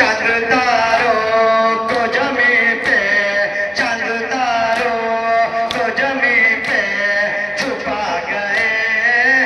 चांद तारों को जमी पे, चांद तारों को जमी पे छुपा गए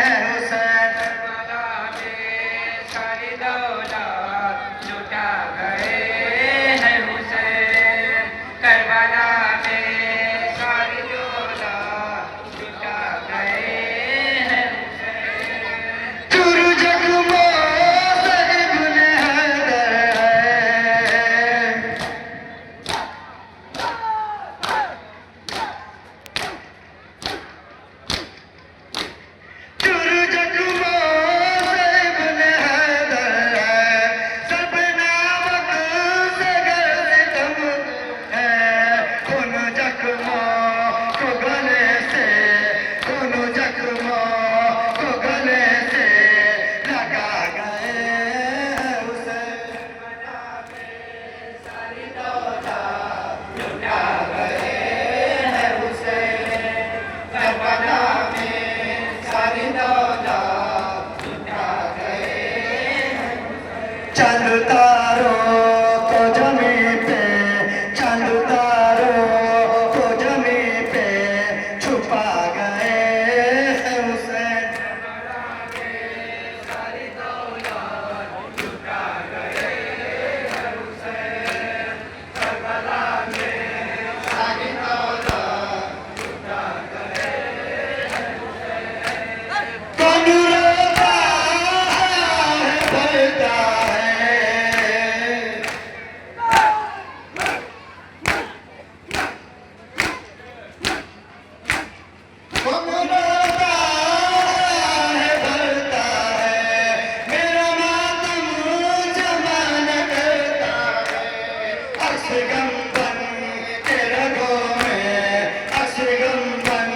हैं हुसैन। करबला में सारी दौलत लुटा गए हैं हुसैन। करबला में सारी दौलत लुटा गए हैं हुसैन। चुर जख्मों से इब्ने हैदर है, चुर जख्मों से इब्ने हैदर है, सब नामक से गर्दम है। उन जख्मों को गले से, उन जख्मों को गले से लगा गए हैं हुसैन। सारी दौलत लुटा गए हैं हुसैन। करबला में सारी दौलत लुटा गए हैं। चांद तारों को जमी पे, चांद तारों को जमी पे छुपा गए हैं हुसैन। सारी दौलत लुटा गए हैं हुसैन। करबला में सारी दौलत लुटा गए हैं हुसैन। कौन रोता है भरता है, कौन रोता है भरता है, मेरा मातम जमान करता है। अश्गम बन के रगों में, अश्गम बन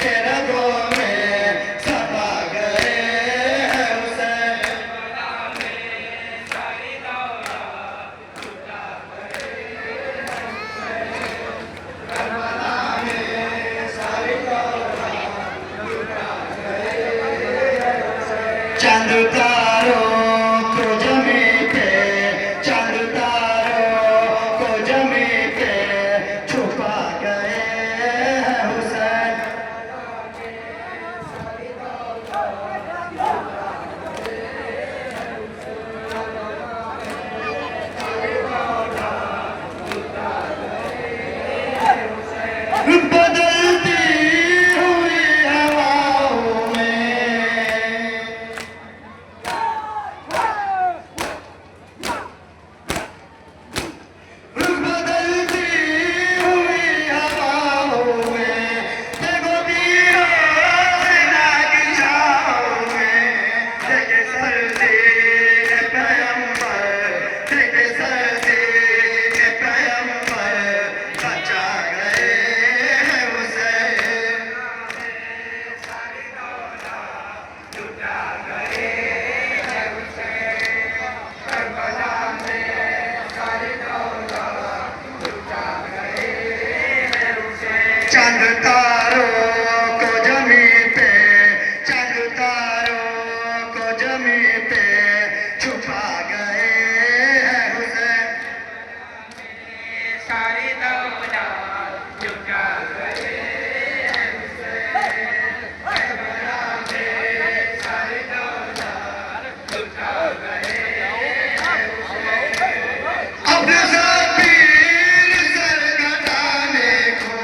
के रगों में समा गए हैं हुसैन। सारी दौलत लुटा गए हैं हुसैन। करबला में सारी दौलत लुटा गए हैं हुसैन। चांद तारों को जमी पे, चांद तारों को जमी पे छुपा गए हैं हुसैन। बदलती हुई हवाओं में, बदलती हुई हवाओं में, देखो तीरों सेना की छाओं में, देखे सर्दी के पैगंबर, देखे सर्दी के पैगंबर बचा गए हैं हुसैन। सारी दौलत लुटा गए हैं हुसैन। करबला में सारी दौलत लुटा गए हैं हुसैन। चांद तारों को जमी पे, चांद तारों को जमी पे छुपा गए हैं हुसैन। सारी दौलत लुटा गए हैं हुसैन। करबला में सारी दौलत लुटा गए हैं हुसैन। अपने साथ पीर सर कटाने को,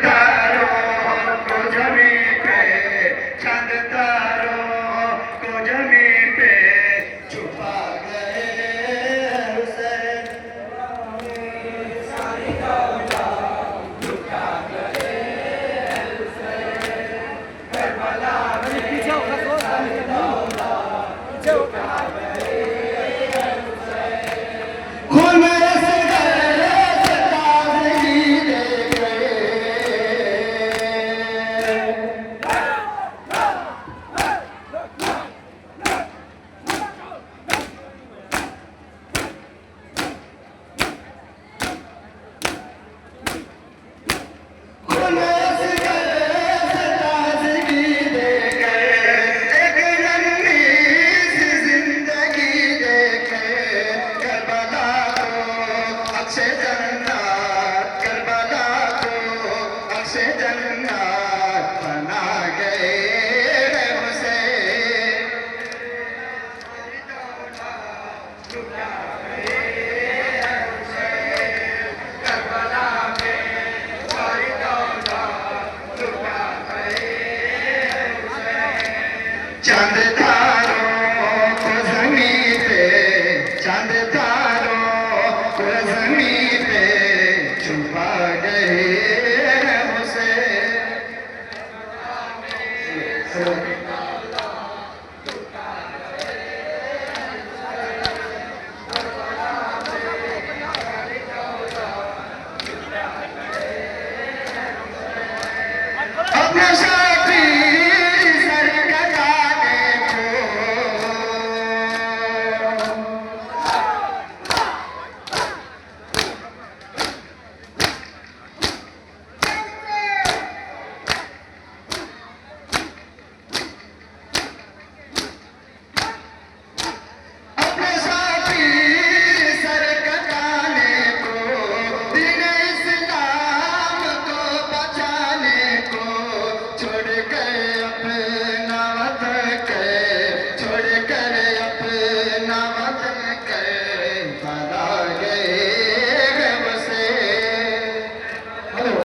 तारों को जमी पे, चांद तारों को जमी पे छुपा गए हुसैन। खून में रस गए ताज़गी देखे, खून में रस गए ताज़गी देखे, एक लंबी सी जिंदगी देखे। करबला को अक्षय जन्नत, करबला को अक्षय जन्नत बना गए हुसैन। चांद तारों को ज़मीं पे, चांद तारों को ज़मीं पे छुपा गए हुसैन।